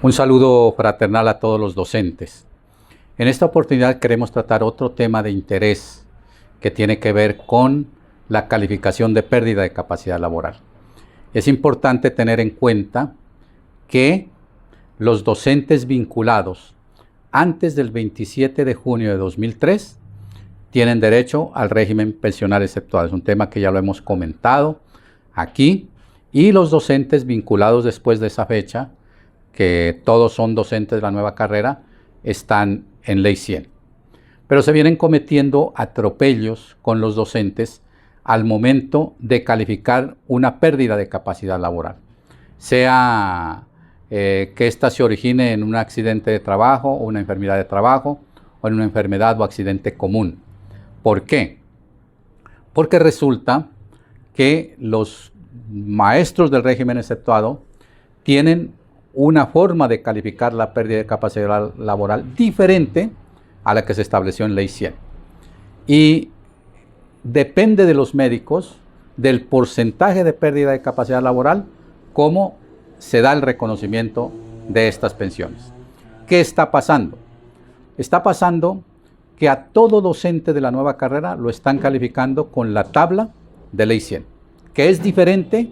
Un saludo fraternal a todos los docentes. En esta oportunidad queremos tratar otro tema de interés que tiene que ver con la calificación de pérdida de capacidad laboral. Es importante tener en cuenta que los docentes vinculados antes del 27 de junio de 2003 tienen derecho al régimen pensional exceptuado. Es un tema que ya lo hemos comentado aquí. Y los docentes vinculados después de esa fecha, que todos son docentes de la nueva carrera, están en Ley 100. Pero se vienen cometiendo atropellos con los docentes al momento de calificar una pérdida de capacidad laboral. Sea que ésta se origine en un accidente de trabajo o una enfermedad de trabajo o en una enfermedad o accidente común. ¿Por qué? Porque resulta que los maestros del régimen exceptuado tienen una forma de calificar la pérdida de capacidad laboral diferente a la que se estableció en Ley 100. Y depende de los médicos, del porcentaje de pérdida de capacidad laboral, cómo se da el reconocimiento de estas pensiones. ¿Qué está pasando? Está pasando que a todo docente de la nueva carrera lo están calificando con la tabla de Ley 100, que es diferente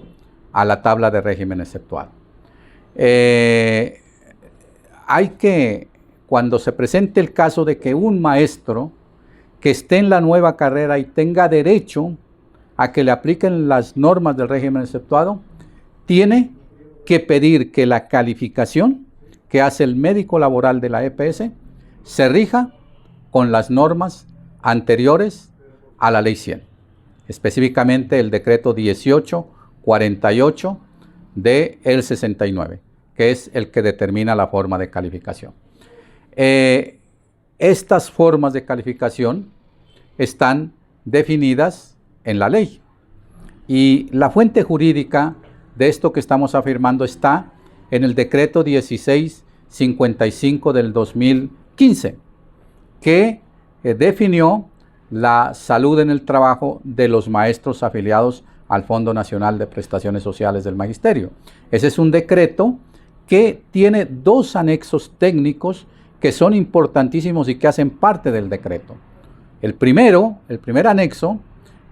a la tabla de régimen exceptuado. Hay que, cuando se presente el caso de que un maestro que esté en la nueva carrera y tenga derecho a que le apliquen las normas del régimen exceptuado, tiene que pedir que la calificación que hace el médico laboral de la EPS se rija con las normas anteriores a la Ley 100, específicamente el decreto 1848 del 69, que es el que determina la forma de calificación. Estas formas de calificación están definidas en la ley y la fuente jurídica de esto que estamos afirmando está en el decreto 1655 del 2015, que definió la salud en el trabajo de los maestros afiliados al Fondo Nacional de Prestaciones Sociales del Magisterio. Ese es un decreto que tiene dos anexos técnicos que son importantísimos y que hacen parte del decreto. El primer anexo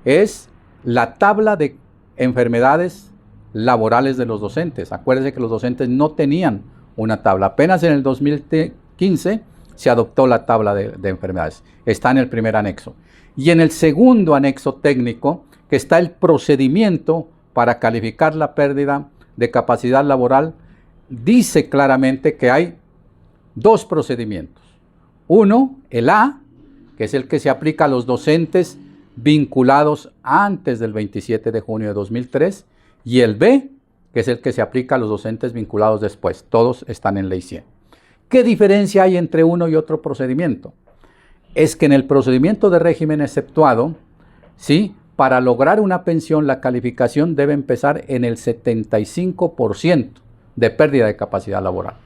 es la tabla de enfermedades laborales de los docentes. Acuérdense que los docentes no tenían una tabla. Apenas en el 2015 se adoptó la tabla de enfermedades. Está en el primer anexo. Y en el segundo anexo técnico, que está el procedimiento para calificar la pérdida de capacidad laboral, dice claramente que hay dos procedimientos. Uno, el A, que es el que se aplica a los docentes vinculados antes del 27 de junio de 2003, y el B, que es el que se aplica a los docentes vinculados después. Todos están en Ley 100. ¿Qué diferencia hay entre uno y otro procedimiento? Es que en el procedimiento de régimen exceptuado, ¿sí?, para lograr una pensión, la calificación debe empezar en el 75% de pérdida de capacidad laboral.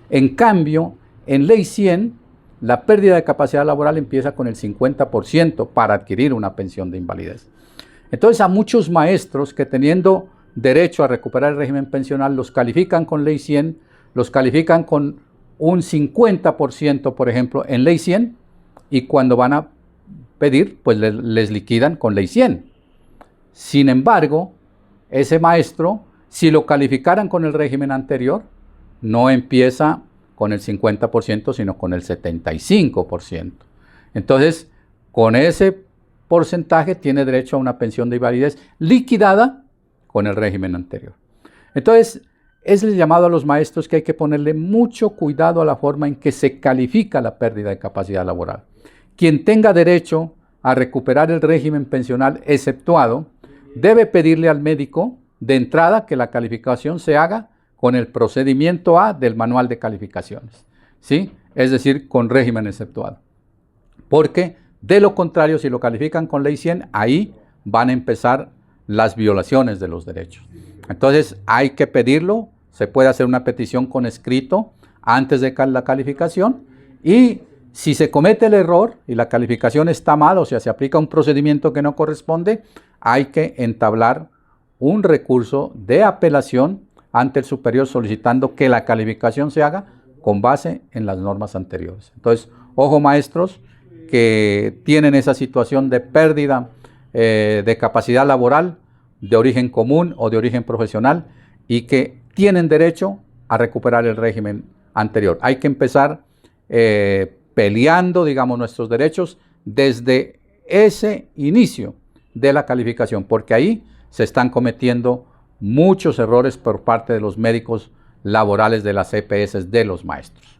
En cambio, en Ley 100, la pérdida de capacidad laboral empieza con el 50% para adquirir una pensión de invalidez. Entonces, a muchos maestros que teniendo derecho a recuperar el régimen pensional, los califican con Ley 100, los califican con un 50%, por ejemplo, en Ley 100, y cuando van a pedir, pues les liquidan con Ley 100. Sin embargo, ese maestro, si lo calificaran con el régimen anterior, no empieza con el 50%, sino con el 75%. Entonces, con ese porcentaje tiene derecho a una pensión de invalidez liquidada con el régimen anterior. Entonces, es el llamado a los maestros que hay que ponerle mucho cuidado a la forma en que se califica la pérdida de capacidad laboral. Quien tenga derecho a recuperar el régimen pensional exceptuado debe pedirle al médico de entrada que la calificación se haga con el procedimiento A del manual de calificaciones, ¿sí? Es decir, con régimen exceptuado. Porque de lo contrario, si lo califican con Ley 100, ahí van a empezar las violaciones de los derechos. Entonces hay que pedirlo, se puede hacer una petición con escrito antes de la calificación, y si se comete el error y la calificación está mal, o sea, se aplica un procedimiento que no corresponde, hay que entablar un recurso de apelación ante el superior solicitando que la calificación se haga con base en las normas anteriores. Entonces, ojo maestros que tienen esa situación de pérdida de capacidad laboral de origen común o de origen profesional y que tienen derecho a recuperar el régimen anterior. Hay que empezar peleando, digamos, nuestros derechos desde ese inicio de la calificación, porque ahí se están cometiendo muchos errores por parte de los médicos laborales de las EPS de los maestros.